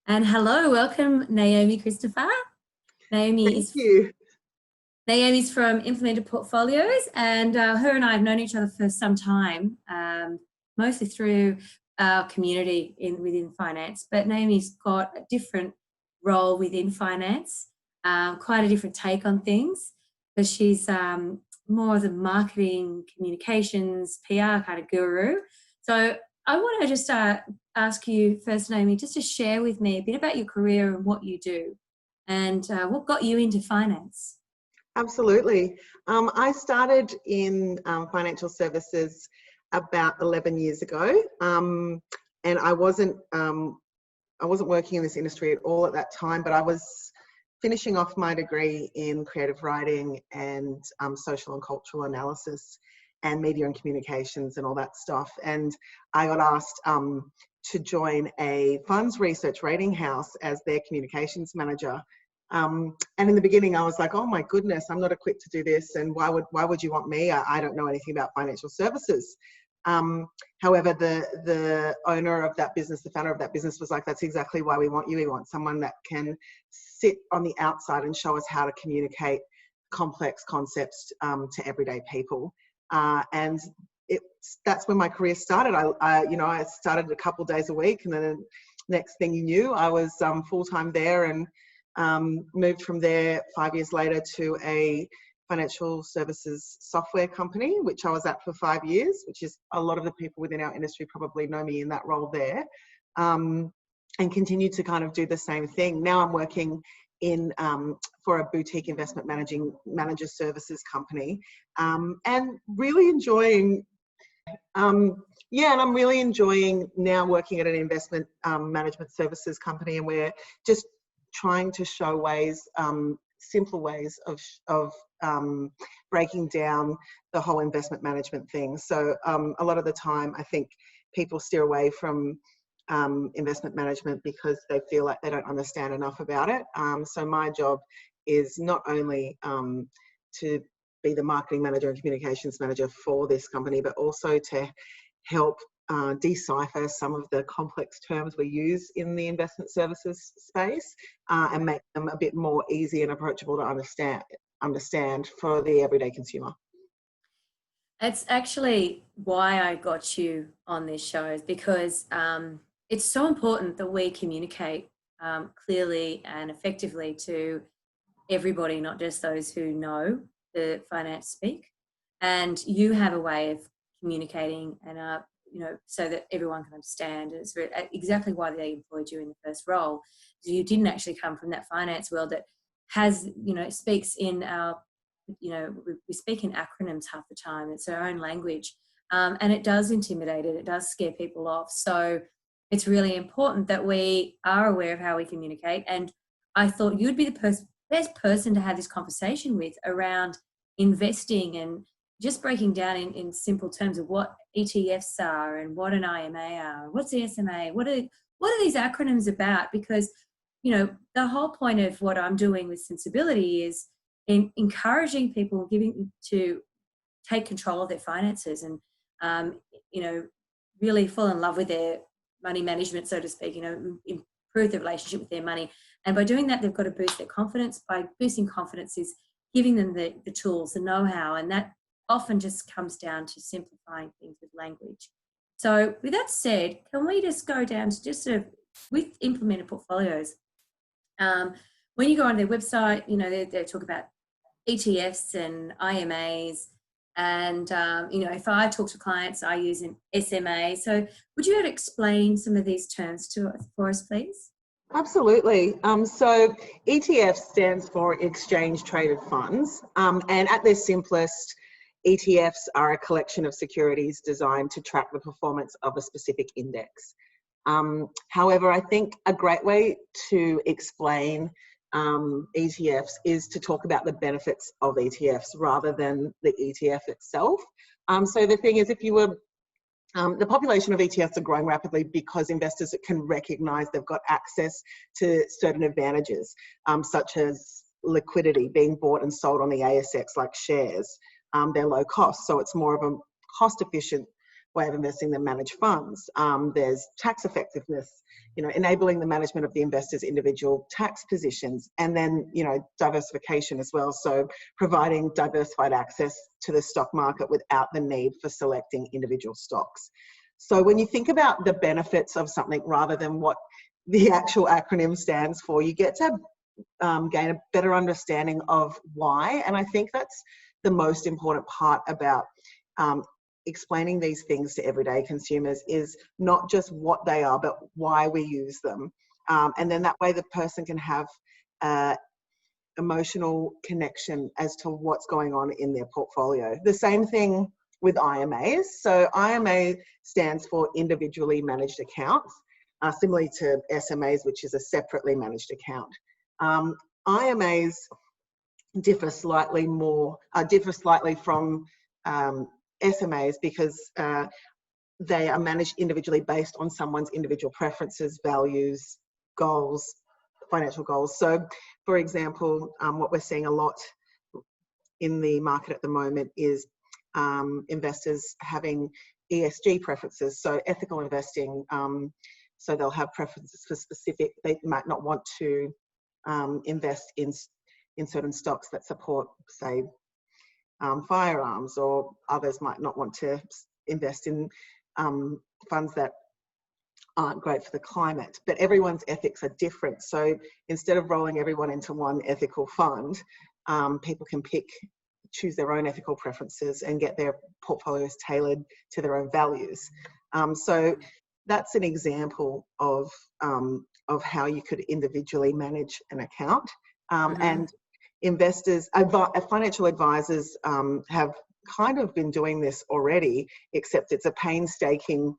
And hello, welcome Naomi Christopher. Naomi Thank is you. Naomi's from Implemented Portfolios, and her and I have known each other for some time, mostly through our community within finance. But Naomi's got a different role within finance, quite a different take on things, because she's more of the marketing, communications, PR kind of guru. So I want to just ask you first, Naomi, just to share with me a bit about your career and what you do, and what got you into finance. Absolutely. I started in financial services about 11 years ago, and I wasn't working in this industry at all at that time, but I was finishing off my degree in creative writing and social and cultural analysis and media and communications and all that stuff. And I got asked to join a funds research rating house as their communications manager. And in the beginning, I was like, "Oh my goodness, I'm not equipped to do this, and why would you want me? I don't know anything about financial services." However, the owner of that business, the founder of that business, was like, "That's exactly why we want you. We want someone that can sit on the outside and show us how to communicate complex concepts to everyday people." And that's when my career started. I started a couple days a week, and then the next thing you knew, I was full-time there, and moved from there 5 years later to a financial services software company, which I was at for 5 years, which is a lot of the people within our industry probably know me in that role there, and continue to kind of do the same thing. Now I'm working in for a boutique investment manager services company, and really enjoying and I'm really enjoying now working at an investment management services company, and we're just trying to show ways, simple ways of breaking down the whole investment management thing. So a lot of the time, I think people steer away from investment management because they feel like they don't understand enough about it. So my job is not only to be the marketing manager and communications manager for this company, but also to help decipher some of the complex terms we use in the investment services space, and make them a bit more easy and approachable to understand for the everyday consumer. It's actually why I got you on this show, is because it's so important that we communicate clearly and effectively to everybody, not just those who know the finance speak. And you have a way of communicating and so that everyone can understand. And it's exactly why they employed you in the first role. You didn't actually come from that finance world that has, speaks in our, we speak in acronyms half the time. It's our own language, and it does intimidate it does scare people off. So it's really important that we are aware of how we communicate. And I thought you'd be the best person to have this conversation with around investing, and just breaking down in simple terms of what ETFs are and what an IMA are, what's the SMA, what are these acronyms about? Because, the whole point of what I'm doing with Sensibility is in encouraging people to take control of their finances and, really fall in love with their money management, so to speak, improve the relationship with their money. And by doing that, they've got to boost their confidence. By boosting confidence is giving them the tools, the know-how, and that often just comes down to simplifying things with language. So with that said, can we just go down to just sort of with Implemented Portfolios, when you go on their website, they talk about ETFs and IMAs, and if I talk to clients, I use an SMA. So would you have to explain some of these terms for us, please? Absolutely. So ETF stands for Exchange Traded Funds, and at their simplest, ETFs are a collection of securities designed to track the performance of a specific index. However, I think a great way to explain ETFs is to talk about the benefits of ETFs rather than the ETF itself. So the thing is, the population of ETFs are growing rapidly because investors can recognise they've got access to certain advantages, such as liquidity, being bought and sold on the ASX like shares. They're low cost, so it's more of a cost-efficient way of investing than managed funds. There's tax effectiveness, enabling the management of the investor's individual tax positions, and then, diversification as well. So providing diversified access to the stock market without the need for selecting individual stocks. So when you think about the benefits of something rather than what the actual acronym stands for, you get to gain a better understanding of why. And I think that's the most important part about explaining these things to everyday consumers, is not just what they are, but why we use them. And then that way the person can have emotional connection as to what's going on in their portfolio. The same thing with IMAs. So IMA stands for individually managed accounts, similarly to SMAs, which is a separately managed account. IMAs differ slightly from SMAs because they are managed individually based on someone's individual preferences, values, goals, financial goals. So, for example, what we're seeing a lot in the market at the moment is investors having ESG preferences, so ethical investing. So they'll have preferences for specific, they might not want to invest in certain stocks that support, say, firearms, or others might not want to invest in funds that aren't great for the climate. But everyone's ethics are different. So instead of rolling everyone into one ethical fund, people can choose their own ethical preferences and get their portfolios tailored to their own values. So that's an example of how you could individually manage an account. And investors, financial advisors have kind of been doing this already, except it's a painstaking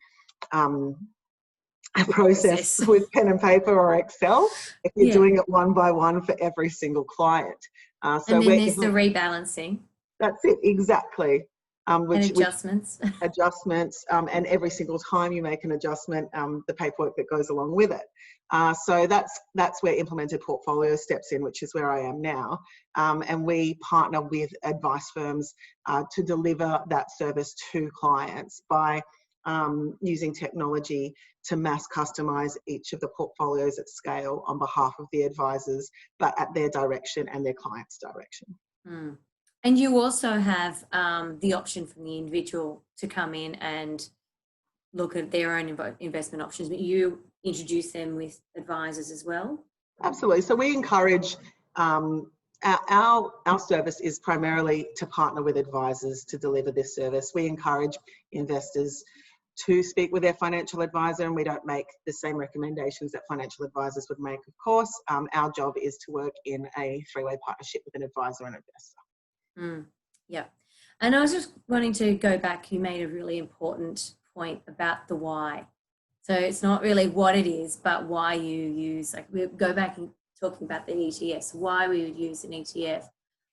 process with pen and paper or Excel if you're doing it one by one for every single client. So and then there's the rebalancing. That's it, exactly. And adjustments. Adjustments, and every single time you make an adjustment, the paperwork that goes along with it. So that's where implemented portfolio steps in, which is where I am now. And we partner with advice firms to deliver that service to clients by using technology to mass customize each of the portfolios at scale on behalf of the advisors, but at their direction and their client's direction. Mm. And you also have the option from the individual to come in and look at their own investment options, but you introduce them with advisors as well? Absolutely. So we encourage, our service is primarily to partner with advisors to deliver this service. We encourage investors to speak with their financial advisor, and we don't make the same recommendations that financial advisors would make, of course. Our job is to work in a three-way partnership with an advisor and investor. Yeah. And I was just wanting to go back, you made a really important point about the why. So it's not really what it is, but why you use, like we go back and talking about the ETFs, why we would use an ETF.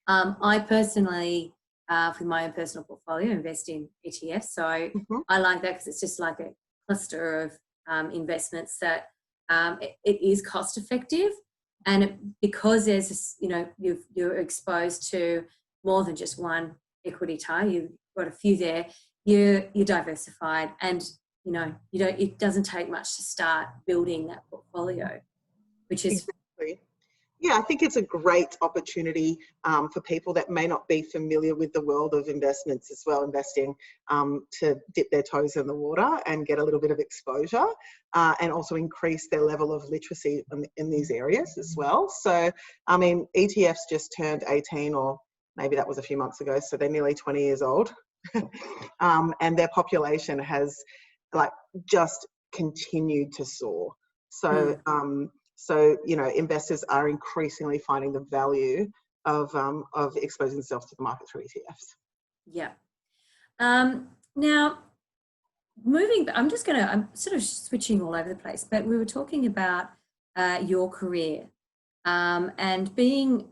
I personally, for my own personal portfolio, invest in ETFs. So I like that because it's just like a cluster of investments that it is cost effective. And because there's this, you're exposed to more than just one equity tie, you've got a few there, you're diversified, and it doesn't take much to start building that portfolio, which is exactly. Yeah, I think it's a great opportunity for people that may not be familiar with the world of investments as well, investing, to dip their toes in the water and get a little bit of exposure, and also increase their level of literacy in these areas as well. So, I mean, ETFs just turned 18, or maybe that was a few months ago, so they're nearly 20 years old. And their population has just continued to soar. So, investors are increasingly finding the value of exposing themselves to the market through ETFs. Yeah. Now, I'm sort of switching all over the place, but we were talking about your career and being,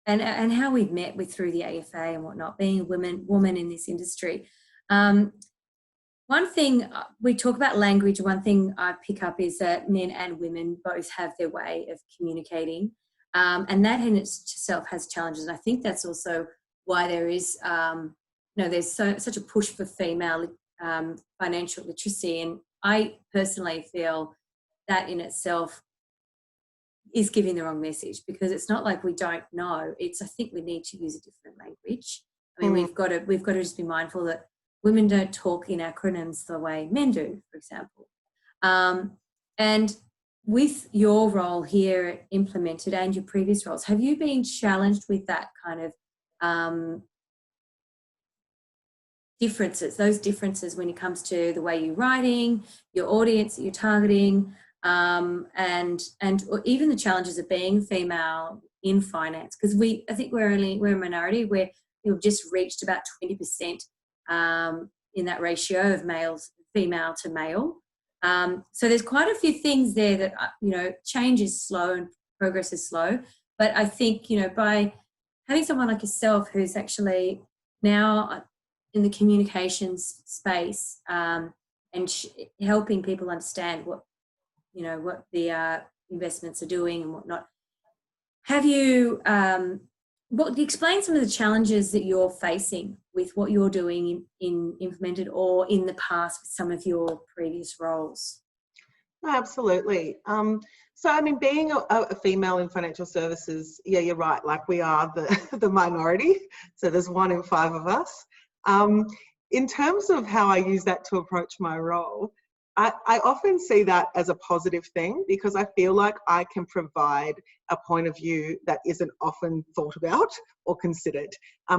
and how we've met through the AFA and whatnot, being a woman in this industry. One thing we talk about language, one thing I pick up is that men and women both have their way of communicating, and that in itself has challenges. And I think that's also why there is, there's such a push for female financial literacy. And I personally feel that in itself is giving the wrong message, because it's not like we don't know. It's, I think we need to use a different language. I mean, we've got to just be mindful that women don't talk in acronyms the way men do, for example. And with your role here implemented and your previous roles, have you been challenged with that kind of differences, those differences when it comes to the way you're writing, your audience that you're targeting, and or even the challenges of being female in finance? Because I think we're a minority. We've just reached about 20% in that ratio of female to male. So there's quite a few things there that, change is slow and progress is slow. But I think, by having someone like yourself who's actually now in the communications space, and helping people understand what the investments are doing and whatnot, have you explain some of the challenges that you're facing with what you're doing in implemented, or in the past with some of your previous roles? Absolutely. So, I mean, being a female in financial services, yeah, you're right. Like, we are the minority. So there's 1 in 5 of us. In terms of how I use that to approach my role, I often see that as a positive thing, because I feel like I can provide a point of view that isn't often thought about or considered,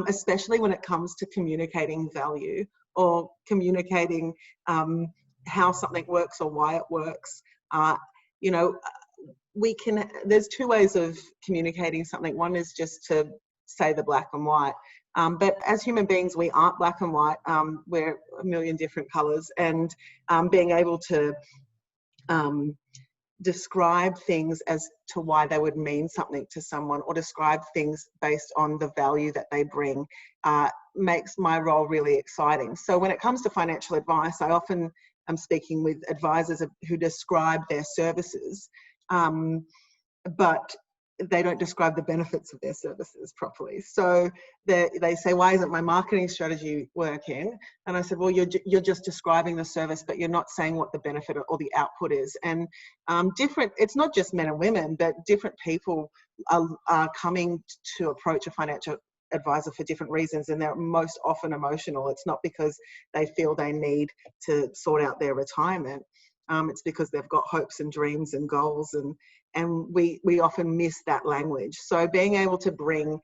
especially when it comes to communicating value or communicating how something works or why it works. There's 2 ways of communicating something. One is just to say the black and white. But as human beings, we aren't black and white. We're a million different colours, and being able to describe things as to why they would mean something to someone, or describe things based on the value that they bring, makes my role really exciting. So when it comes to financial advice, I often am speaking with advisors who describe their services, but they don't describe the benefits of their services properly. So they say, why isn't my marketing strategy working? And I said, well, you're just describing the service, but you're not saying what the benefit or the output is. And it's not just men and women, but different people are coming to approach a financial advisor for different reasons, and they're most often emotional. It's not because they feel they need to sort out their retirement. It's because they've got hopes and dreams and goals, and we often miss that language. So being able to bring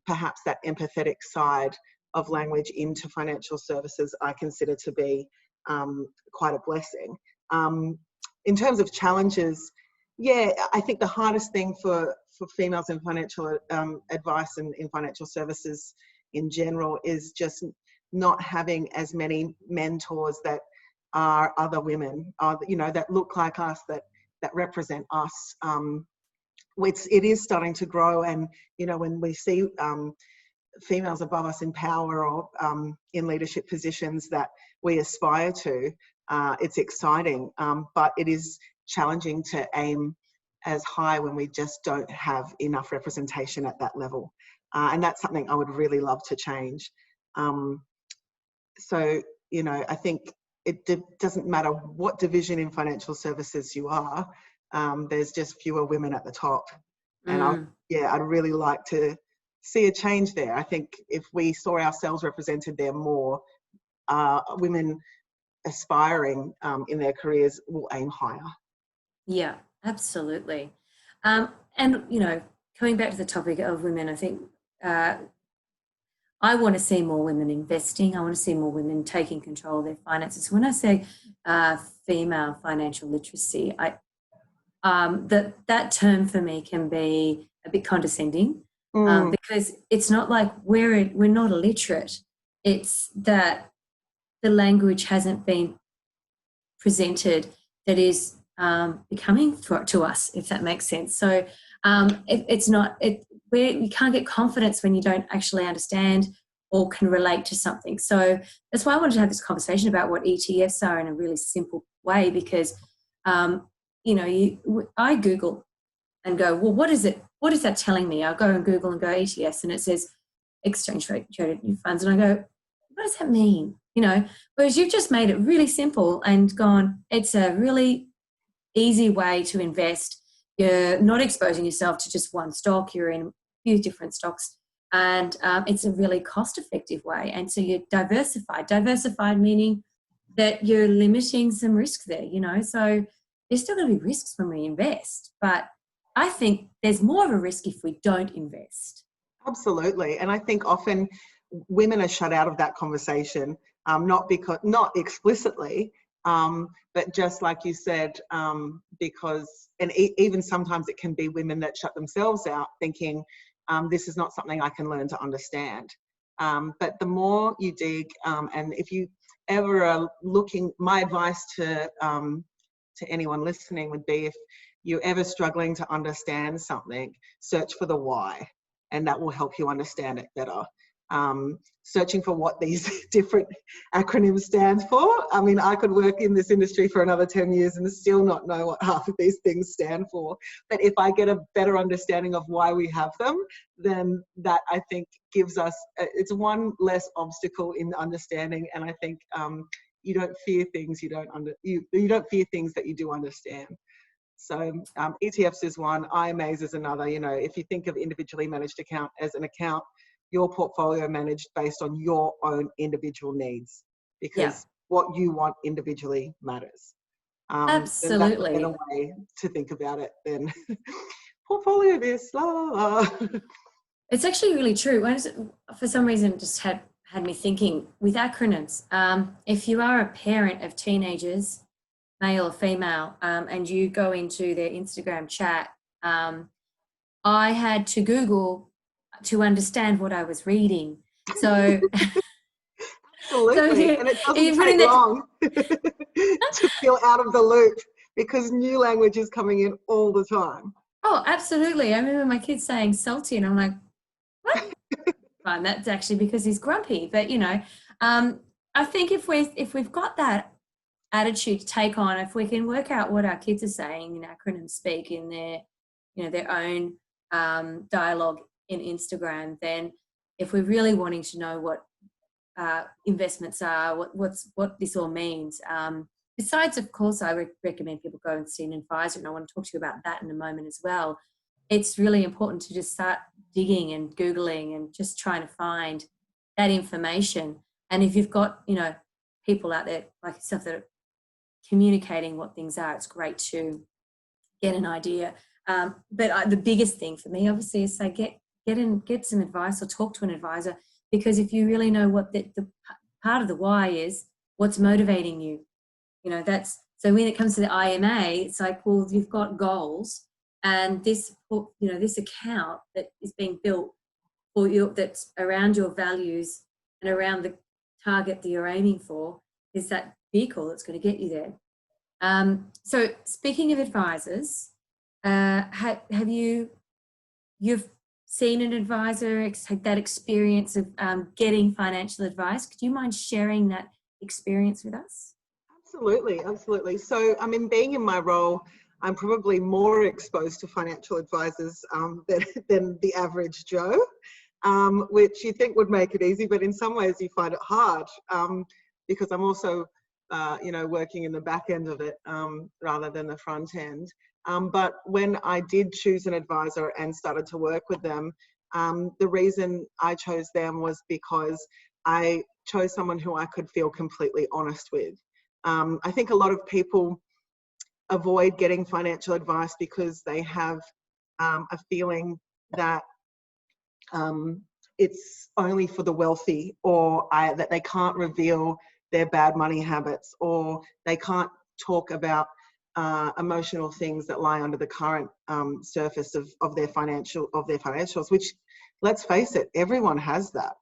perhaps that empathetic side of language into financial services, I consider to be quite a blessing. In terms of challenges, yeah, I think the hardest thing for females in financial advice and in financial services in general is just not having as many mentors that are other women, that look like us, that represent us. It is starting to grow, and when we see females above us in power or in leadership positions that we aspire to, it's exciting, but it is challenging to aim as high when we just don't have enough representation at that level, and that's something I would really love to change. So I think it doesn't matter what division in financial services you are, there's just fewer women at the top. And I'd really like to see a change there. I think if we saw ourselves represented there more, women aspiring in their careers will aim higher. Yeah, absolutely. And, coming back to the topic of women, I think I want to see more women investing. I want to see more women taking control of their finances. When I say female financial literacy, that term for me can be a bit condescending, because it's not like we're not illiterate. It's that the language hasn't been presented that is becoming to us, if that makes sense. So you can't get confidence when you don't actually understand or can relate to something. So that's why I wanted to have this conversation about what ETFs are in a really simple way, because I Google and go, well, what is it? What is that telling me? I'll go and Google and go ETFs, and it says exchange rate traded funds, and I go, what does that mean? you know, whereas you've just made it really simple and gone, it's a really easy way to invest. You're not exposing yourself to just one stock, you're in a few different stocks, and it's a really cost-effective way. And so you're diversified meaning that you're limiting some risk there, you know. So there's still going to be risks when we invest, but I think there's more of a risk if we don't invest. Absolutely. And I think often women are shut out of that conversation, not explicitly, but just like you said, because, and even sometimes it can be women that shut themselves out thinking, this is not something I can learn to understand. But the more you dig, and if you ever are looking, my advice to anyone listening would be, if you're ever struggling to understand something, search for the why, and that will help you understand it better. Searching for what these different acronyms stand for. I mean, I could work in this industry for another 10 years and still not know what half of these things stand for. But if I get a better understanding of why we have them, then that, I think, gives us, it's one less obstacle in understanding. And I think you don't fear things you don't fear things that you do understand. So ETFs is one, IMAs is another. You know, if you think of individually managed account as an account, your portfolio managed based on your own individual needs, because Yeah, what you want individually matters. Then that's a better absolutely. way to think about it than portfolio this, la la la. It's actually really true. For some reason, it just had me thinking with acronyms. If you are a parent of teenagers, male or female, and you go into their Instagram chat, I had to Google to understand what I was reading. So, so Absolutely, and it doesn't you put in take that. long to feel out of the loop, because new language is coming in all the time. Oh, absolutely. I remember my kids saying salty, and I'm like, what? Fine, that's actually because he's grumpy. But I think if we've got that attitude to take on, if we can work out what our kids are saying in acronym speak in their, their own dialogue in Instagram, then if we're really wanting to know what investments are, what this all means. Besides, of course, I recommend people go and see an advisor, and I want to talk to you about that in a moment as well. It's really important to just start digging and Googling and just trying to find that information. And if you've got, people out there like yourself that are communicating what things are, it's great to get an idea. But the biggest thing for me, obviously, is say get some advice or talk to an advisor, because if you really know what the part of the why is, what's motivating you, that's so when it comes to the IMA, it's like, well, you've got goals, and this account that is being built for you, that's around your values and around the target that you're aiming for, is that vehicle that's going to get you there. So speaking of advisors, have you've seen an advisor, had that experience of getting financial advice? Could you mind sharing that experience with us? Absolutely, absolutely. So, I mean, being in my role, I'm probably more exposed to financial advisors than the average Joe, which you think would make it easy, but in some ways you find it hard, because I'm also, working in the back end of it rather than the front end. But when I did choose an advisor and started to work with them, the reason I chose them was because I chose someone who I could feel completely honest with. I think a lot of people avoid getting financial advice because they have a feeling that it's only for the wealthy, or that they can't reveal their bad money habits, or they can't talk about emotional things that lie under the current surface of their financials, which, let's face it, everyone has that.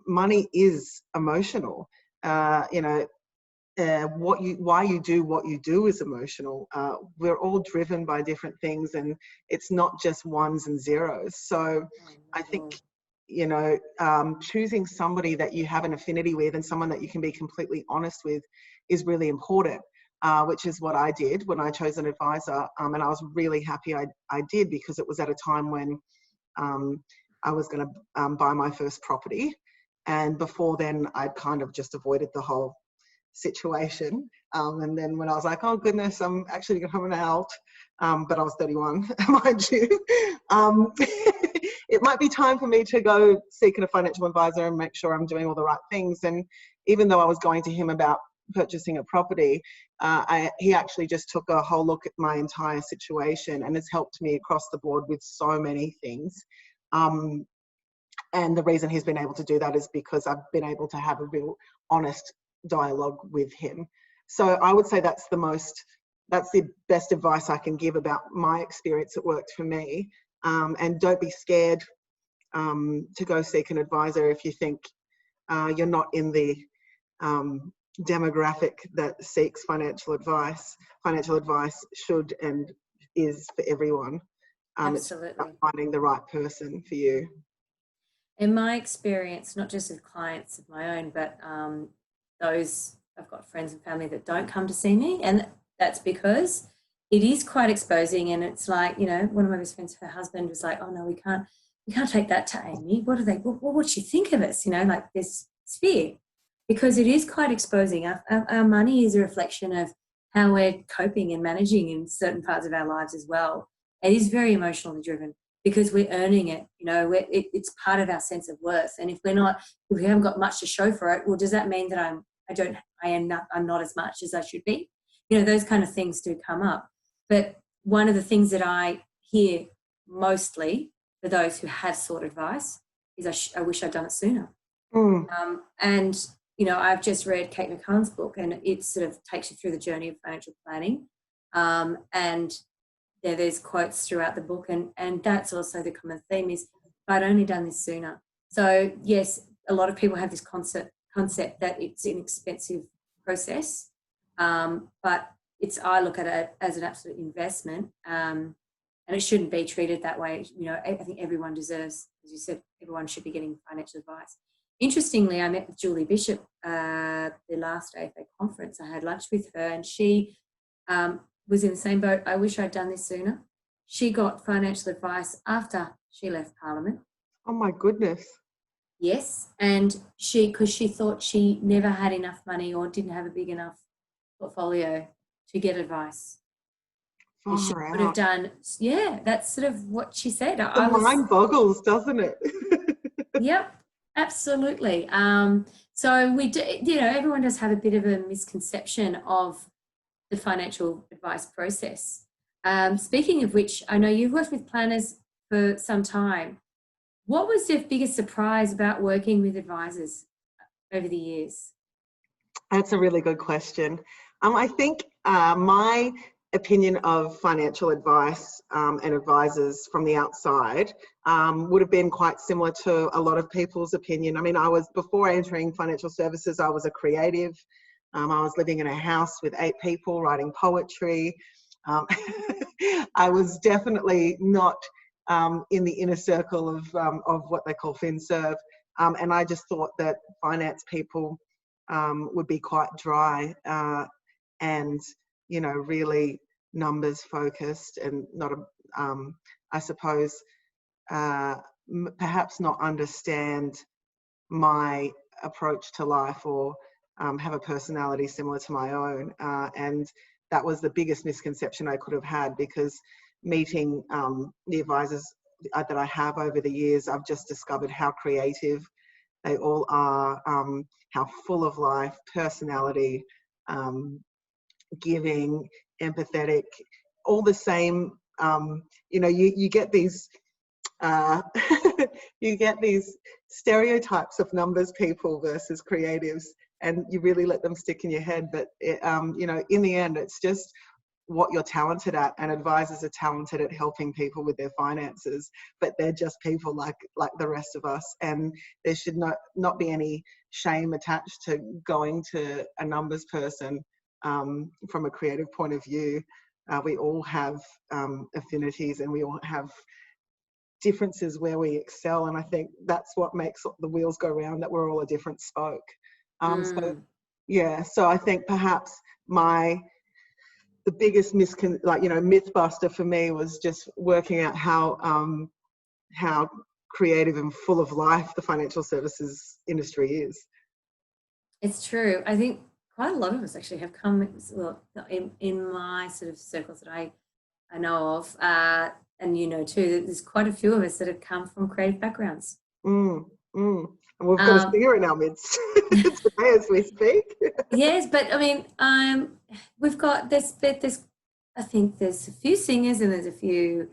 Money is emotional. Why you do what you do is emotional. We're all driven by different things, and it's not just ones and zeros. So I think, choosing somebody that you have an affinity with and someone that you can be completely honest with is really important, which is what I did when I chose an advisor. And I was really happy I did, because it was at a time when I was going to buy my first property. And before then, I'd kind of just avoided the whole situation. And then when I was like, oh goodness, I'm actually coming out, but I was 31, mind you, it might be time for me to go seek a financial advisor and make sure I'm doing all the right things. And even though I was going to him about purchasing a property, he actually just took a whole look at my entire situation and has helped me across the board with so many things. And the reason he's been able to do that is because I've been able to have a real honest dialogue with him. So I would say that's the best advice I can give about my experience that worked for me. And don't be scared to go seek an advisor if you think you're not in the demographic that seeks financial advice. Financial advice should and is for everyone. Absolutely. It's about finding the right person for you. In my experience, not just with clients of my own, but those, I've got friends and family that don't come to see me, and that's because it is quite exposing. And it's like, you know, one of my best friends, her husband was like, oh no, we can't take that to Amy. What would she think of us? You know, like this fear, because it is quite exposing. Our money is a reflection of how we're coping and managing in certain parts of our lives as well. It is very emotionally driven because we're earning it, you know, it's part of our sense of worth. And if we haven't got much to show for it, well, does that mean that I'm not as much as I should be? You know, those kind of things do come up. But one of the things that I hear mostly for those who have sought advice is I wish I'd done it sooner. And, you know, I've just read Kate McCann's book, and it sort of takes you through the journey of financial planning. And there's quotes throughout the book, and that's also the common theme is, if I'd only done this sooner. So yes, a lot of people have this concept that it's an expensive process, but I look at it as an absolute investment, and it shouldn't be treated that way. You know, I think everyone deserves, as you said, everyone should be getting financial advice. Interestingly, I met with Julie Bishop the last AFA conference. I had lunch with her, and she was in the same boat. I wish I'd done this sooner. She got financial advice after she left Parliament. Oh my goodness. Yes, and because she thought she never had enough money or didn't have a big enough portfolio to get advice. And she would have done, yeah, that's sort of what she said. The mind boggles, doesn't it? Yep, absolutely. So we do, you know, everyone does have a bit of a misconception of the financial advice process. Speaking of which, I know you've worked with planners for some time. What was your biggest surprise about working with advisors over the years? That's a really good question. I think my opinion of financial advice and advisors from the outside would have been quite similar to a lot of people's opinion. I mean, before entering financial services, I was a creative. I was living in a house with 8 people, writing poetry. I was definitely not in the inner circle of what they call FinServ. And I just thought that finance people would be quite dry and, you know, really numbers focused and not, I suppose, perhaps not understand my approach to life or have a personality similar to my own. And that was the biggest misconception I could have had, because meeting the advisors that I have over the years, I've just discovered how creative they all are, how full of life, personality, giving, empathetic, all the same. You know, you get these you get these stereotypes of numbers people versus creatives, and you really let them stick in your head. But you know, in the end, it's just what you're talented at, and advisors are talented at helping people with their finances, but they're just people like the rest of us, and there should not be any shame attached to going to a numbers person. From a creative point of view, we all have affinities, and we all have differences where we excel, and I think that's what makes the wheels go round, that we're all a different spoke. So yeah, so I think perhaps the biggest myth buster for me was just working out how creative and full of life the financial services industry is. It's true. I think quite a lot of us actually have come, well, in my sort of circles that I know of, and you know too, there's quite a few of us that have come from creative backgrounds. Mm, mm. And we've got a Um, singer in our midst today as we speak. yes, but I mean, we've got this. I think there's a few singers and there's a few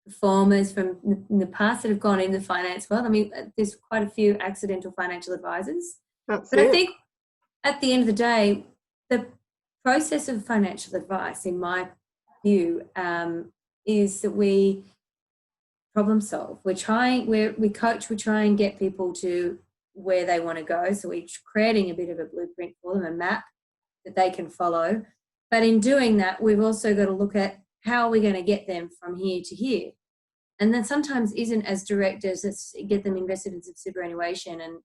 performers from in the past that have gone into the finance world. I mean, there's quite a few accidental financial advisors, That's but I it. think at the end of the day, the process of financial advice, in my view, is that we problem solve. We coach, we try and get people to where they want to go. So we're creating a bit of a blueprint for them, a map that they can follow. But in doing that, we've also got to look at how we're going to get them from here to here. And then sometimes isn't as direct as let's get them invested in some superannuation and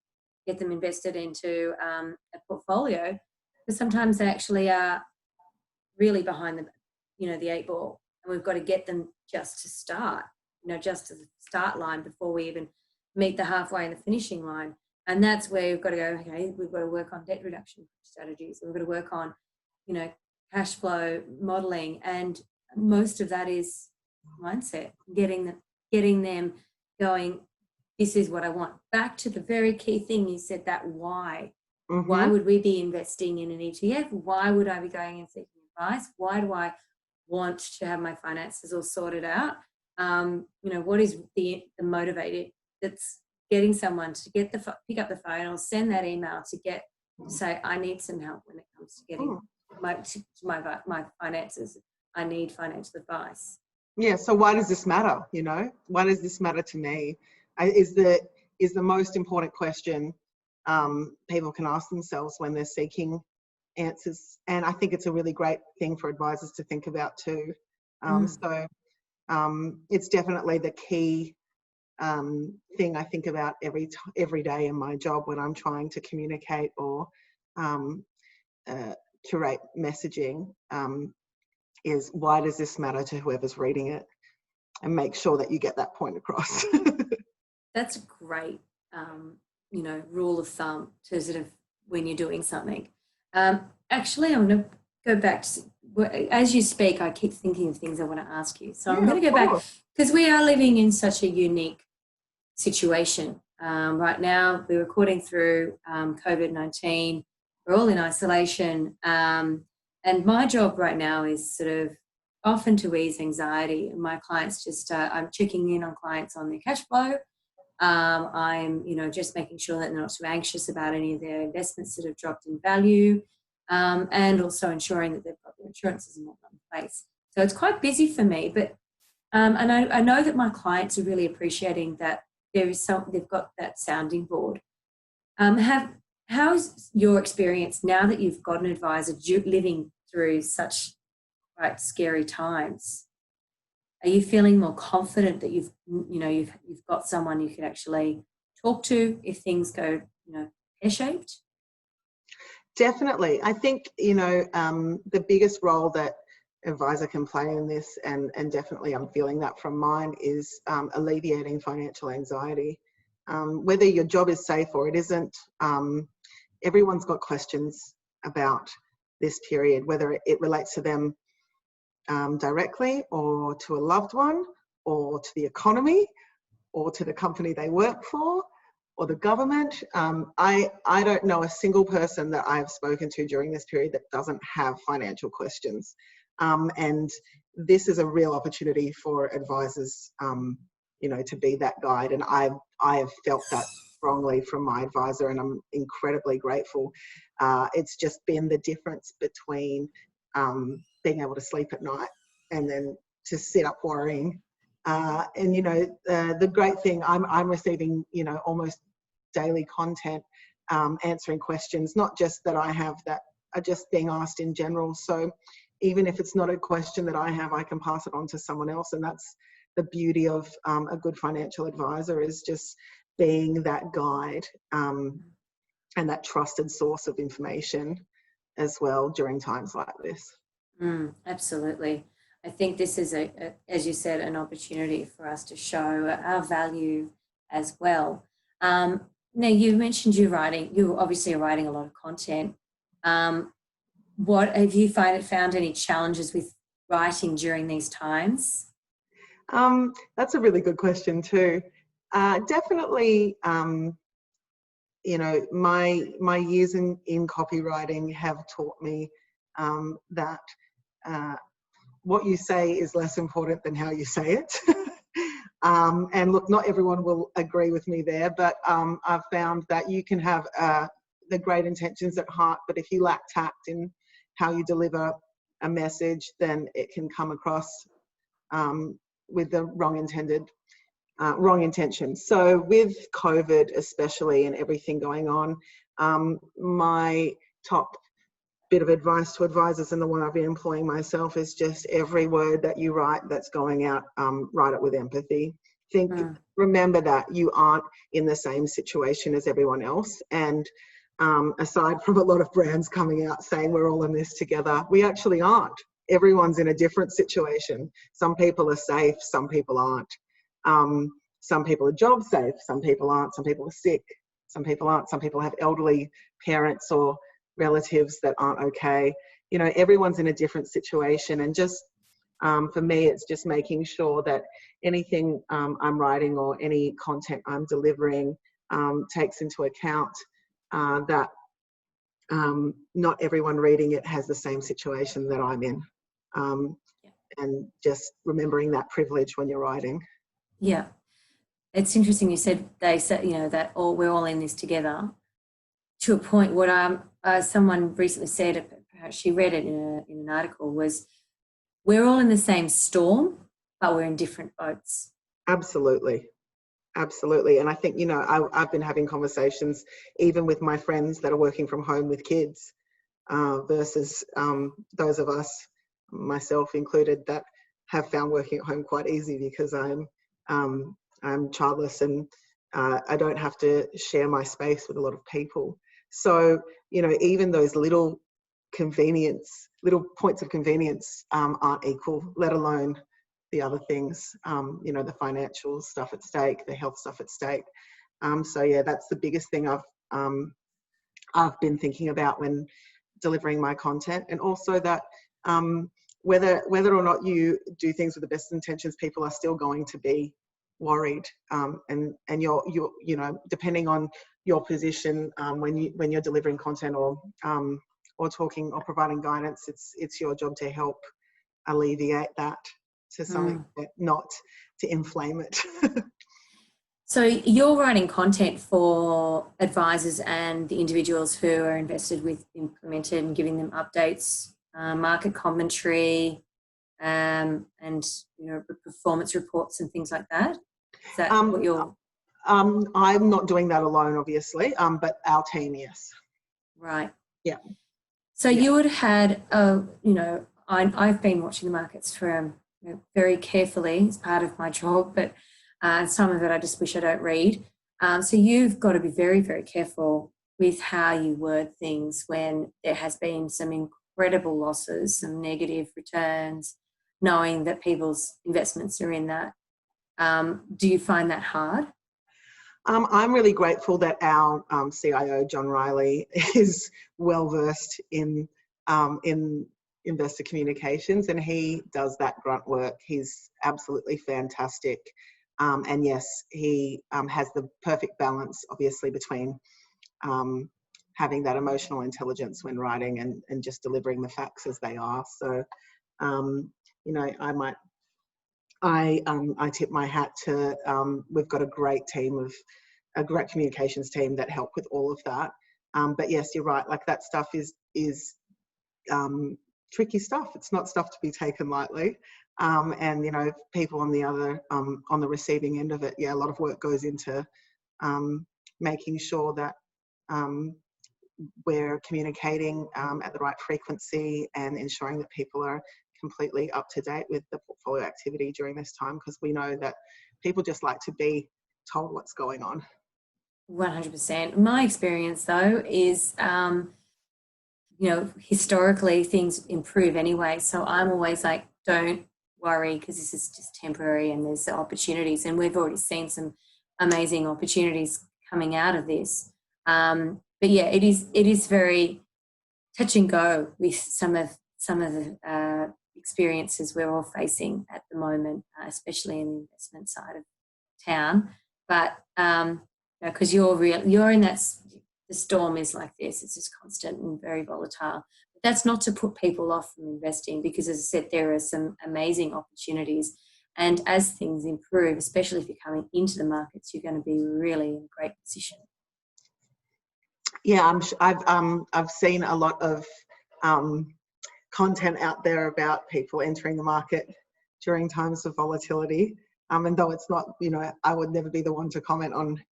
get them invested into a portfolio. But sometimes they actually are really behind the eight ball, and we've got to get them just to start, just to the start line before we even meet the halfway and the finishing line. And that's where we've got to go, okay, we've got to work on debt reduction strategies. We've got to work on, cash flow modeling. And most of that is mindset, getting them going, this is what I want. Back to the very key thing you said, that why. Mm-hmm. Why would we be investing in an ETF? Why would I be going and seeking advice? Why do I want to have my finances all sorted out? What is the motivator that's getting someone to pick up the phone or send that email to say, I need some help when it comes to getting my finances. I need financial advice. Yeah. So why does this matter? Why does this matter to me? Is the most important question people can ask themselves when they're seeking answers. And I think it's a really great thing for advisors to think about too. So it's definitely the key thing I think about every day in my job when I'm trying to communicate or curate messaging, is why does this matter to whoever's reading it, and make sure that you get that point across. That's a great, rule of thumb to sort of when you're doing something. Actually, I'm going to go back to, as you speak, I keep thinking of things I want to ask you. So I'm going to go back, because we are living in such a unique situation. Right now, we're recording through COVID-19. We're all in isolation. And my job right now is sort of often to ease anxiety. And my clients I'm checking in on clients on their cash flow. I'm, just making sure that they're not too anxious about any of their investments that have dropped in value, and also ensuring that they've got their insurances and whatnot in place. So it's quite busy for me, but and I know that my clients are really appreciating that they've got that sounding board. How's your experience now that you've got an advisor living through such quite scary times? Are you feeling more confident that you've got someone you can actually talk to if things go, pear-shaped? Definitely. I think, the biggest role that advisor can play in this, and definitely I'm feeling that from mine, is alleviating financial anxiety. Whether your job is safe or it isn't, everyone's got questions about this period, whether it relates to them directly or to a loved one or to the economy or to the company they work for or the government. I don't know a single person that I've spoken to during this period that doesn't have financial questions. And this is a real opportunity for advisors, to be that guide. And I have felt that strongly from my advisor, and I'm incredibly grateful. It's just been the difference between being able to sleep at night and then to sit up worrying. And the great thing, I'm receiving almost daily content, answering questions, not just that I have, that are just being asked in general. So even if it's not a question that I have, I can pass it on to someone else. And that's the beauty of a good financial advisor, is just being that guide and that trusted source of information as well during times like this. Absolutely. I think this is, as you said, an opportunity for us to show our value as well. Now, you mentioned you obviously are writing a lot of content. What have you found any challenges with writing during these times? That's a really good question too. Definitely, you know, my years in copywriting have taught me that what you say is less important than how you say it. And look, not everyone will agree with me there, but I've found that you can have the great intentions at heart, but if you lack tact in how you deliver a message, then it can come across with the wrong intentions. So with COVID especially and everything going on, my top bit of advice to advisors, and the one I've been employing myself, is just every word that you write that's going out, write it with empathy. Remember that you aren't in the same situation as everyone else. And aside from a lot of brands coming out saying we're all in this together, we actually aren't. Everyone's in a different situation. Some people are safe, some people aren't. Some people are job safe, some people aren't. Some people are sick, some people aren't. Some people have elderly parents or relatives that aren't okay. You know, everyone's in a different situation, and just for me, it's just making sure that anything I'm writing or any content I'm delivering takes into account that not everyone reading it has the same situation that I'm in, and just remembering that privilege when you're writing. Yeah, it's interesting. You said they said, you know, that we're all in this together. To a point, what someone recently said, perhaps she read it in an article, was we're all in the same storm, but we're in different boats. Absolutely. Absolutely. And I think, you know, I've been having conversations even with my friends that are working from home with kids versus those of us, myself included, that have found working at home quite easy because I'm childless and I don't have to share my space with a lot of people. So, you know, even those little points of convenience aren't equal, let alone the other things, you know, the financial stuff at stake, the health stuff at stake. So yeah, that's the biggest thing I've been thinking about when delivering my content. And also that whether or not you do things with the best intentions, people are still going to be worried, and you're you know, depending on your position when you're delivering content or talking or providing guidance, it's your job to help alleviate that to some extent, not to inflame it. So you're writing content for advisors and the individuals who are invested with Implemented and giving them updates, market commentary, and, you know, performance reports and things like that. Is that what you're... I'm not doing that alone, obviously, but our team, yes. Right. Yeah. So you would have had, you know, I've been watching the markets for you know, very carefully as part of my job, but some of it I just wish I don't read. So you've got to be very, very careful with how you word things when there has been some incredible losses, some negative returns, knowing that people's investments are in that. Do you find that hard? I'm really grateful that our CIO, John Riley, is well versed in investor communications, and he does that grunt work. He's absolutely fantastic. And yes, he has the perfect balance, obviously, between having that emotional intelligence when writing and just delivering the facts as they are. So, you know, I tip my hat to, we've got a great communications team that help with all of that. But yes, you're right. Like, that stuff is tricky stuff. It's not stuff to be taken lightly. And, you know, people on the receiving end of it, yeah, a lot of work goes into making sure that we're communicating at the right frequency and ensuring that people are completely up to date with the portfolio activity during this time, because we know that people just like to be told what's going on. 100%. My experience, though, is, you know, historically things improve anyway. So I'm always like, don't worry, because this is just temporary and there's opportunities. And we've already seen some amazing opportunities coming out of this. But yeah, it is very touch and go with some of the experiences we're all facing at the moment, especially in the investment side of town. But because you're in that, the storm is like this, it's just constant and very volatile. But that's not to put people off from investing, because as I said, there are some amazing opportunities, and as things improve, especially if you're coming into the markets, you're going to be really in a great position. Yeah, I've seen a lot of content out there about people entering the market during times of volatility. And though it's not, I would never be the one to comment on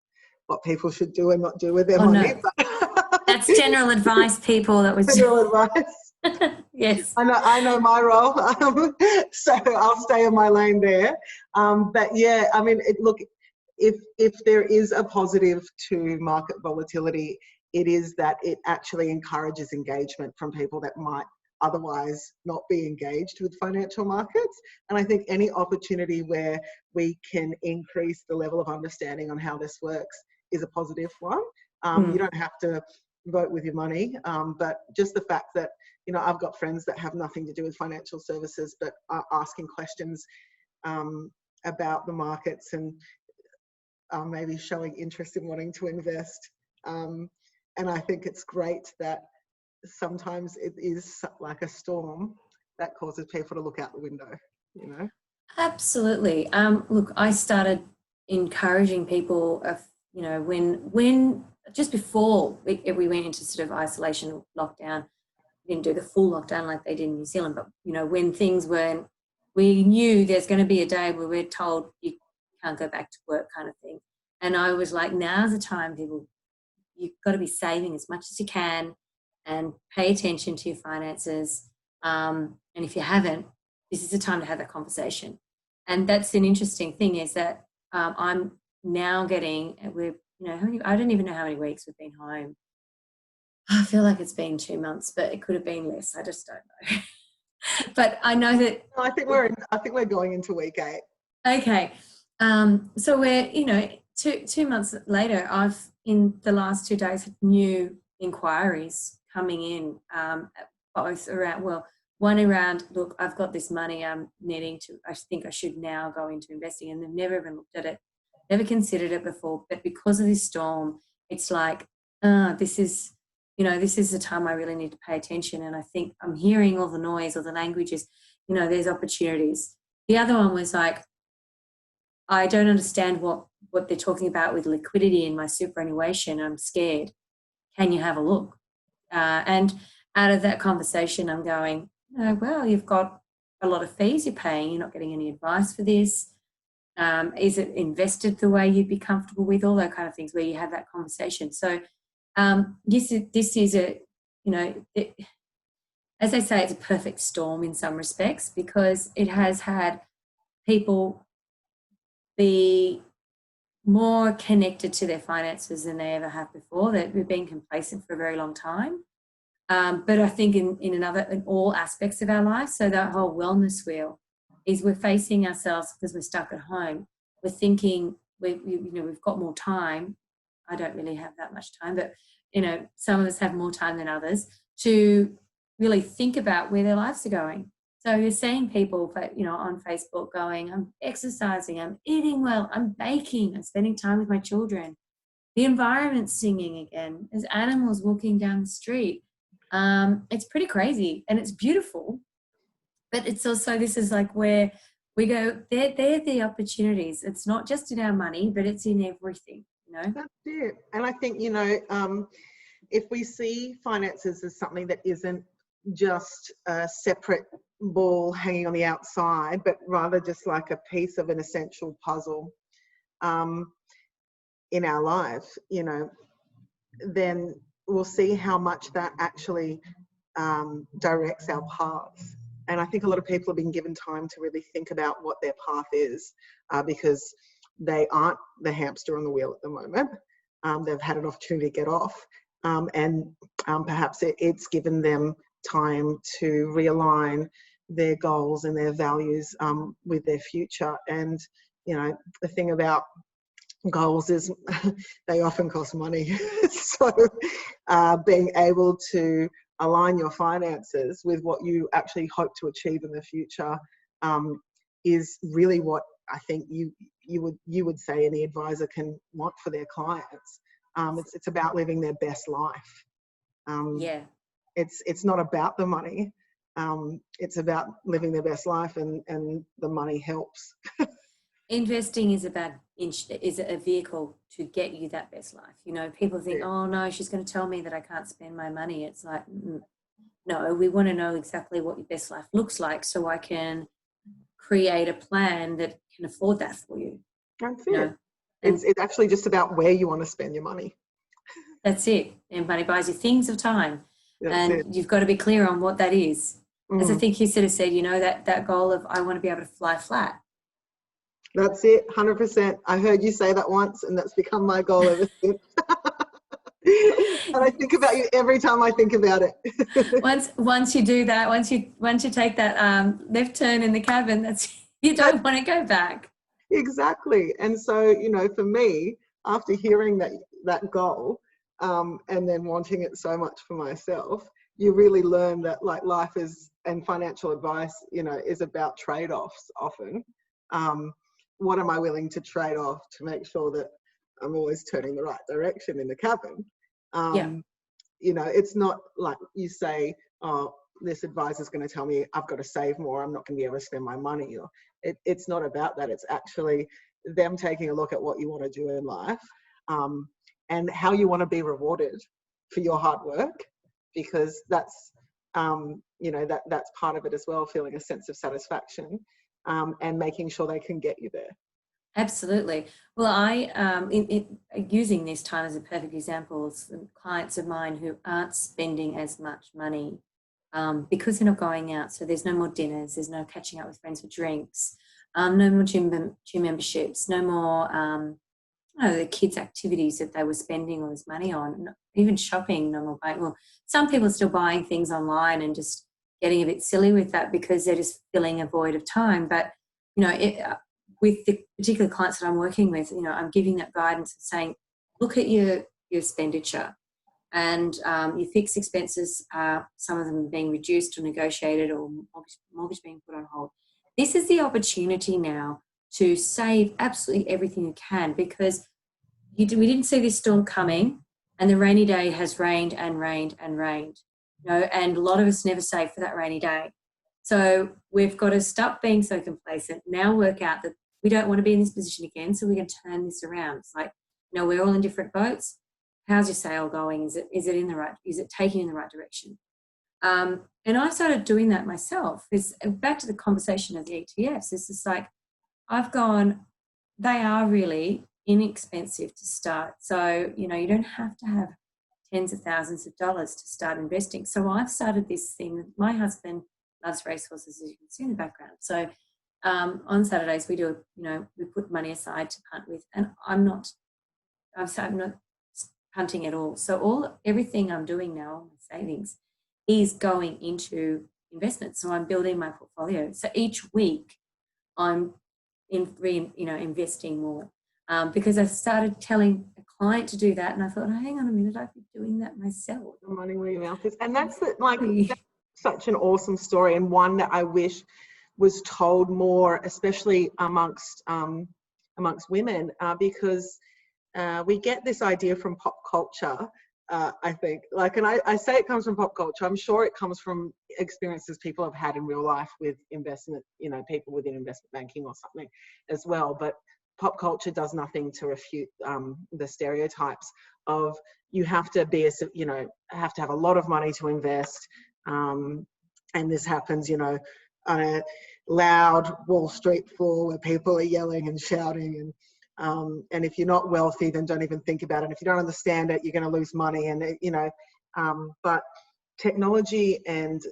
what people should do and not do with their money. No. But That's general advice, people. That was general advice. Yes. I know my role, so I'll stay in my lane there. But yeah, I mean, look, if there is a positive to market volatility, it is that it actually encourages engagement from people that might otherwise not be engaged with financial markets. And I think any opportunity where we can increase the level of understanding on how this works is a positive one. You don't have to vote with your money, but just the fact that, I've got friends that have nothing to do with financial services but are asking questions about the markets and maybe showing interest in wanting to invest. And I think it's great that sometimes it is like a storm that causes people to look out the window, Absolutely. Look, I started encouraging people of, when just before we went into sort of isolation lockdown, we didn't do the full lockdown like they did in New Zealand, but, when things weren't, we knew there's going to be a day where we're told you can't go back to work kind of thing. And I was like, now's the time, people, you've got to be saving as much as you can and pay attention to your finances. And if you haven't, this is the time to have that conversation. And that's an interesting thing, is that I'm now getting, I don't even know how many weeks we've been home. I feel like it's been 2 months, but it could have been less. I just don't know. But I know that. I think we're going into week 8. Okay. So we're, 2 months later, I've, in the last 2 days, had new inquiries coming in, both around, one around, look, I've got this money I'm I think I should now go into investing, and they've never even looked at it, never considered it before. But because of this storm, it's like, this is the time I really need to pay attention. And I think I'm hearing all the noise, all the languages, there's opportunities. The other one was like, I don't understand what they're talking about with liquidity in my superannuation. I'm scared. Can you have a look? And out of that conversation, I'm going, well, you've got a lot of fees you're paying. You're not getting any advice for this. Is it invested the way you'd be comfortable with? All that kind of things, where you have that conversation. So this is a, as they say, it's a perfect storm in some respects, because it has had people be more connected to their finances than they ever have before. That we've been complacent for a very long time. But I think in all aspects of our life, so that whole wellness wheel is, we're facing ourselves because we're stuck at home. We're thinking we've got more time. I don't really have that much time, but some of us have more time than others to really think about where their lives are going. So you're seeing people, on Facebook going, I'm exercising, I'm eating well, I'm baking, I'm spending time with my children. The environment's singing again. There's animals walking down the street. It's pretty crazy, and it's beautiful. But it's also, this is like where we go, they're the opportunities. It's not just in our money, but it's in everything, That's it. And I think, if we see finances as something that isn't just a separate ball hanging on the outside, but rather just like a piece of an essential puzzle in our lives, then we'll see how much that actually directs our paths. And I think a lot of people have been given time to really think about what their path is, because they aren't the hamster on the wheel at the moment. They've had an opportunity to get off, and perhaps it's given them time to realign their goals and their values with their future. And the thing about goals is they often cost money. So being able to align your finances with what you actually hope to achieve in the future is really what I think you would say any advisor can want for their clients. It's about living their best life. Yeah. It's not about the money. It's about living their best life, and the money helps. Investing is a vehicle to get you that best life. You know, people think, oh no, she's going to tell me that I can't spend my money. It's like, no, we want to know exactly what your best life looks like so I can create a plan that can afford that for you. That's You it. know? It's actually just about where you want to spend your money. That's it. And money buys you things of time. That's and it. You've got to be clear on what that is. As I think you sort of said, you know, that goal of I want to be able to fly flat. That's it, 100%. I heard you say that once, and that's become my goal ever since. And I think about you every time I think about it. once you do that, once you take that left turn in the cabin, you don't want to go back. Exactly. And so, you know, for me, after hearing that goal, and then wanting it so much for myself, you really learn that like life is, and financial advice, you know, is about trade-offs often. What am I willing to trade off to make sure that I'm always turning the right direction in the cabin? You know, it's not like you say, oh, this advisor's going to tell me I've got to save more, I'm not going to be able to spend my money. Or it's not about that. It's actually them taking a look at what you want to do in life, and how you want to be rewarded for your hard work, because that's you know, that's part of it as well, feeling a sense of satisfaction, and making sure they can get you there. Absolutely. Well, using this time as a perfect example, some clients of mine who aren't spending as much money because they're not going out. So there's no more dinners, there's no catching up with friends for drinks, no more gym memberships, no more the kids' activities that they were spending all this money on, even shopping, no more buying. Well, some people are still buying things online and just getting a bit silly with that because they're just filling a void of time. But, you know, with the particular clients that I'm working with, you know, I'm giving that guidance and saying, look at your expenditure and your fixed expenses, some of them being reduced or negotiated or mortgage being put on hold. This is the opportunity now to save absolutely everything you can, because we didn't see this storm coming, and the rainy day has rained and rained and rained, you know, and a lot of us never saved for that rainy day. So we've got to stop being so complacent, now work out that we don't want to be in this position again, so we can turn this around. It's like, you know, we're all in different boats. How's your sale going? Is it taking in the right direction? And I started doing that myself. It's back to the conversation of the ETFs. It's just like, they are really inexpensive to start. So, you know, you don't have to have tens of thousands of dollars to start investing. So I've started this thing. My husband loves racehorses, as you can see in the background. So on Saturdays we put money aside to punt with, and I'm not punting at all. So everything I'm doing now, all my savings, is going into investments. So I'm building my portfolio. So each week I'm investing more, because I started telling a client to do that, and I thought, oh, hang on a minute, I could be doing that myself. The money where your mouth is, and that's such an awesome story, and one that I wish was told more, especially amongst women, because we get this idea from pop culture. I think, and I say it comes from pop culture. I'm sure it comes from experiences people have had in real life with investment, you know, people within investment banking or something as well. But pop culture does nothing to refute the stereotypes of you have to have to have a lot of money to invest, and this happens, you know, on a loud Wall Street floor where people are yelling and shouting, and if you're not wealthy, then don't even think about it. If you don't understand it, you're going to lose money. And you know, but technology and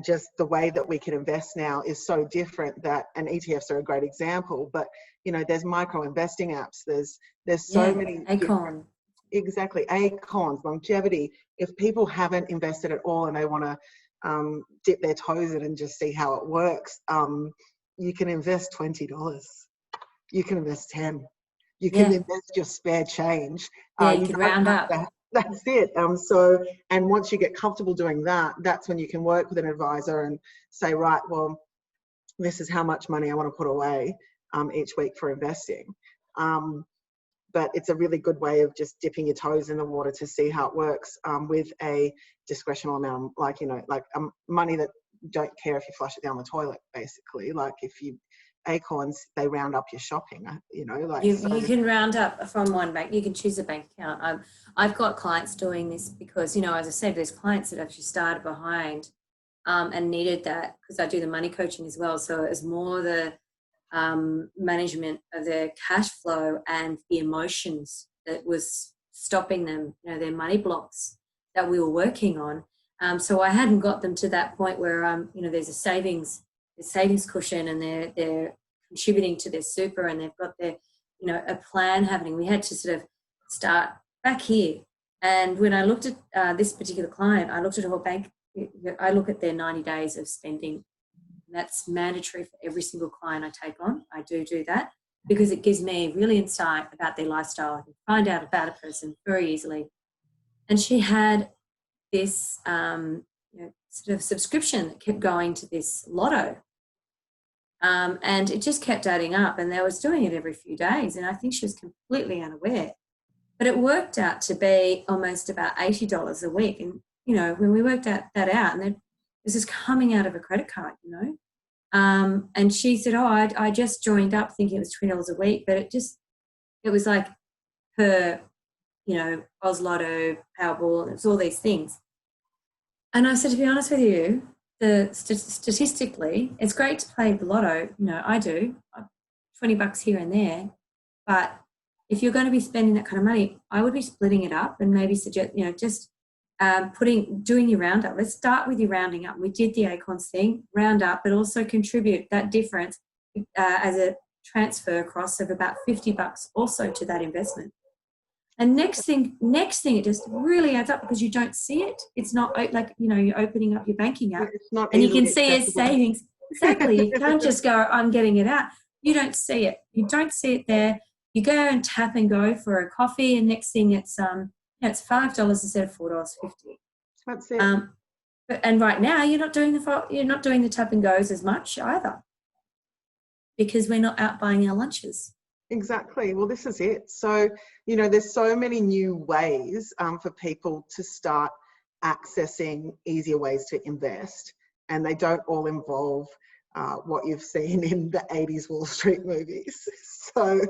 just the way that we can invest now is so different and ETFs are a great example. But you know, there's micro investing apps. There's so many. Acorn. Exactly, Acorns, longevity. If people haven't invested at all and they want to dip their toes in and just see how it works, you can invest $20. you can invest 10. You can Yeah. invest your spare change. Yeah, you You could don't round have up. to, that's it. So, and once you get comfortable doing that, that's when you can work with an advisor and say, right, well, this is how much money I want to put away each week for investing. But it's a really good way of just dipping your toes in the water to see how it works with a discretional amount, like, you know, like money that don't care if you flush it down the toilet, basically. Like if you, Acorns, they round up your shopping, you know, like, so. You can round up from one bank. You can choose a bank account. I've got clients doing this because, you know, as I said, there's clients that actually started behind and needed that, because I do the money coaching as well. So it's more the management of their cash flow and the emotions that was stopping them, you know, their money blocks that we were working on. So I hadn't got them to that point where, you know, there's a savings cushion, and they're contributing to their super, and they've got their, you know, a plan happening. We had to sort of start back here. And when I looked at this particular client, I looked at her bank. I look at their 90 days of spending. That's mandatory for every single client I take on. I do that because it gives me really insight about their lifestyle. I can find out about a person very easily. And she had this you know, sort of subscription that kept going to this lotto. And it just kept adding up, and they was doing it every few days. And I think she was completely unaware. But it worked out to be almost about $80 a week. And, you know, when we worked that out, and then this is coming out of a credit card, you know. And she said, oh, I just joined up thinking it was $20 a week, but it was like per, you know, Oz Lotto, Powerball, and it was all these things. And I said, to be honest with you, statistically, it's great to play the lotto. You know, I do $20 here and there, but if you're going to be spending that kind of money, I would be splitting it up and maybe suggest, you know, just doing your roundup. Let's start with your rounding up. We did the Acorns thing, round up, but also contribute that difference as a transfer across of about $50 also to that investment. And next thing, it just really adds up because you don't see it. It's not like, you know, you're opening up your banking app It's not and you can easily see its accessible. savings. Exactly. You can't just go, I'm getting it out. You don't see it. You don't see it there. You go and tap and go for a coffee, and next thing it's you know, it's $5 instead of $4.50. That's it. And right now you're not doing the tap and goes as much either, because we're not out buying our lunches. Exactly. Well, this is it. So, you know, there's so many new ways for people to start accessing easier ways to invest, and they don't all involve what you've seen in the 80s Wall Street movies. So,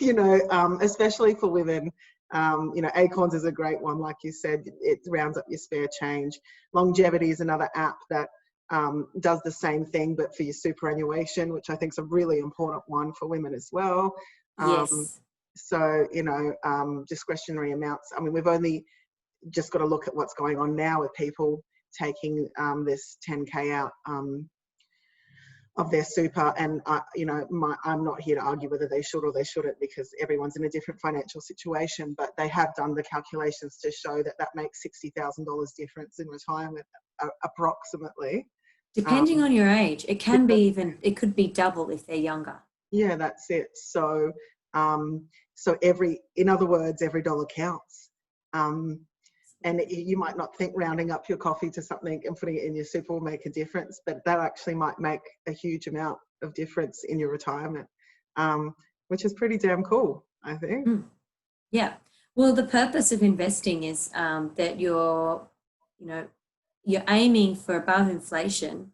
you know, especially for women, you know, Acorns is a great one. Like you said, it rounds up your spare change. Longevity is another app that does the same thing, but for your superannuation, which I think is a really important one for women as well. Yes. So, you know, discretionary amounts. I mean, we've only just got to look at what's going on now with people taking this 10K out of their super. And, you know, I'm not here to argue whether they should or they shouldn't, because everyone's in a different financial situation, but they have done the calculations to show that that makes $60,000 difference in retirement, approximately. Depending on your age, it can be it could be double if they're younger. Yeah, that's it. So, so in other words, every dollar counts. And you might not think rounding up your coffee to something and putting it in your super will make a difference, but that actually might make a huge amount of difference in your retirement, which is pretty damn cool, I think. Yeah. Well, the purpose of investing is that you're aiming for above inflation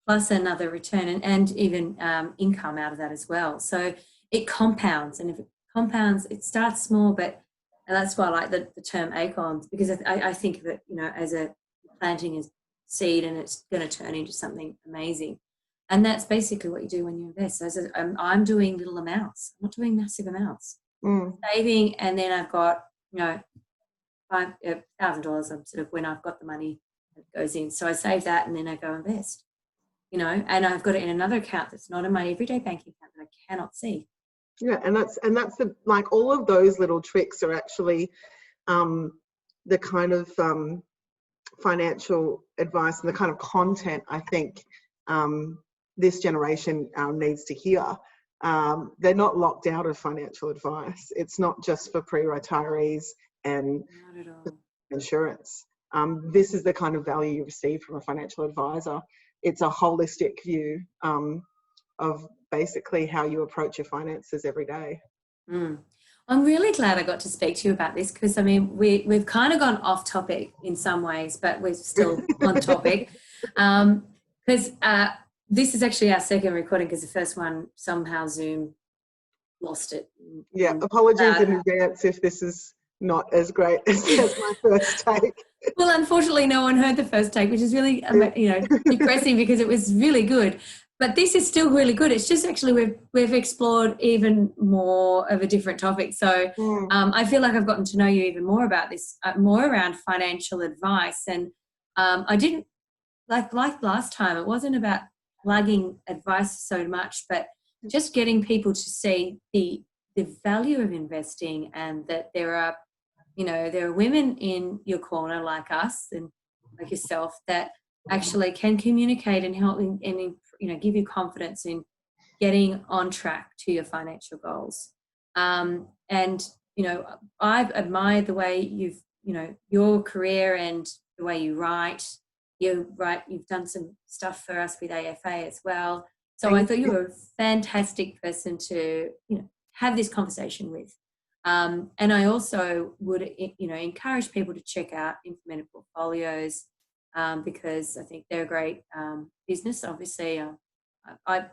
plus another return and even income out of that as well. So it compounds, and if it compounds, it starts small, but and that's why I like the term Acorns, because I think of it, you know, as a planting a seed and it's going to turn into something amazing. And that's basically what you do when you invest. So I'm doing little amounts. I'm not doing massive amounts. Saving, and then I've got, you know, $5,000. I'm sort of when I've got the money that goes in. So I save that and then I go invest, you know, and I've got it in another account that's not in my everyday banking account that I cannot see. Yeah, and that's the, like, all of those little tricks are actually the kind of financial advice and the kind of content I think this generation needs to hear. they're not locked out of financial advice. It's not just for pre-retirees and Not at all. insurance. This is the kind of value you receive from a financial advisor. It's a holistic view of basically how you approach your finances every day. Mm. I'm really glad I got to speak to you about this, because I mean we've kind of gone off topic in some ways, but we're still on topic. Because this is actually our second recording, because the first one somehow Zoom lost it. Yeah, apologies in advance if this is not as great as my first take. Well, unfortunately, no one heard the first take, which is really, depressing, because it was really good. But this is still really good. It's just actually we've explored even more of a different topic. So I feel like I've gotten to know you even more about this, more around financial advice. And I didn't like last time. It wasn't about plugging advice so much, but just getting people to see the value of investing, and that there are women in your corner like us and like yourself that actually can communicate and help and give you confidence in getting on track to your financial goals. And I've admired the way you've your career and the way you write. You've done some stuff for us with AFA as well. So I thought you were a fantastic person to have this conversation with. And I also would, encourage people to check out Implemented Portfolios, because I think they're a great business. Obviously, I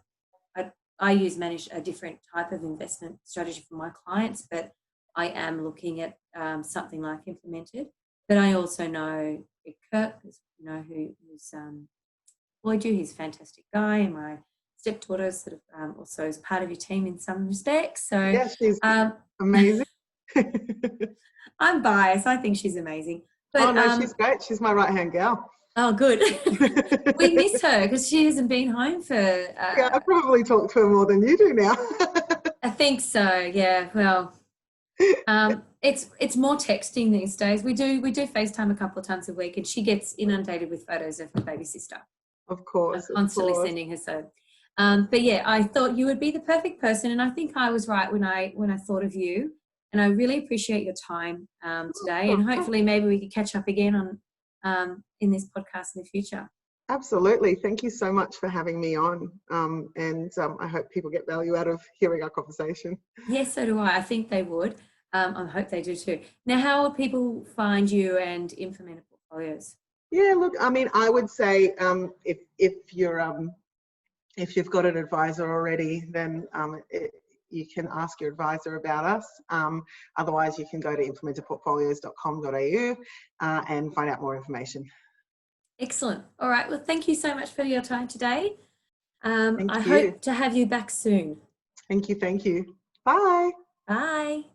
manage a different type of investment strategy for my clients, but I am looking at something like Implemented. But I also know Rick Kirk, who's employed you. He's a fantastic guy, and my stepdaughter sort of also is part of your team in some respects. So yeah, she's amazing. I'm biased. I think she's amazing. But, she's great. She's my right-hand gal. Oh, good. We miss her because she hasn't been home for... yeah, I probably talk to her more than you do now. I think so, yeah. Well, it's more texting these days. We do FaceTime a couple of times a week, and she gets inundated with photos of her baby sister. Of course. I'm constantly sending her so. But yeah, I thought you would be the perfect person, and I think I was right when I thought of you. And I really appreciate your time today, and hopefully maybe we could catch up again on in this podcast in the future. Absolutely. Thank you so much for having me on. And I hope people get value out of hearing our conversation. Yes, so do I. I think they would. I hope they do too. Now, how will people find you and Implemented Portfolios? Yeah, look, I mean, I would say if you've got an advisor already, then you can ask your advisor about us. Otherwise, you can go to implementedportfolios.com.au and find out more information. Excellent. All right. Well, thank you so much for your time today. I hope to have you back soon. Thank you. Bye. Bye.